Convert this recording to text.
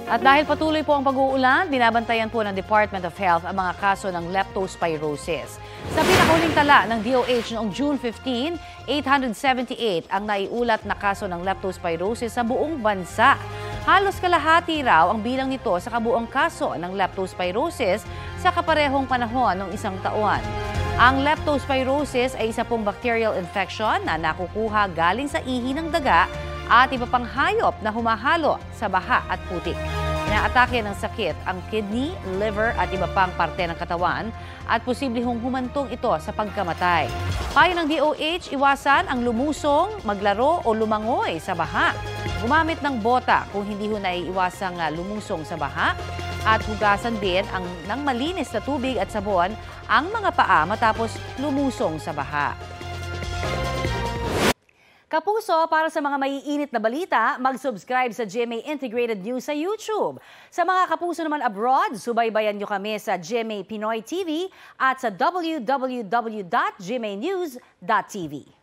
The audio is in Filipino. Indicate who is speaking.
Speaker 1: At dahil patuloy po ang pag-uulan, binabantayan po ng Department of Health ang mga kaso ng leptospirosis. Sa pinakahuling tala ng DOH noong June 15, 878 ang naiulat na kaso ng leptospirosis sa buong bansa. Halos kalahati raw ang bilang nito sa kabuang kaso ng leptospirosis sa kaparehong panahon ng isang taon. Ang leptospirosis ay isa pong bacterial infection na nakukuha galing sa ihi ng daga at iba pang hayop na humahalo sa baha at putik. Inaatake ng sakit ang kidney, liver at iba pang parte ng katawan at posibleng humantong ito sa pagkamatay. Payo ng DOH, iwasan ang lumusong, maglaro o lumangoy sa baha. Gumamit ng bota kung hindi ho naiiwasang lumusong sa baha at hugasan din ng malinis na tubig at sabon ang mga paa matapos lumusong sa baha. Kapuso, para sa mga maiinit na balita, mag-subscribe sa GMA Integrated News sa YouTube. Sa mga kapuso naman abroad, subaybayan nyo kami sa GMA Pinoy TV at sa www.gmanews.tv.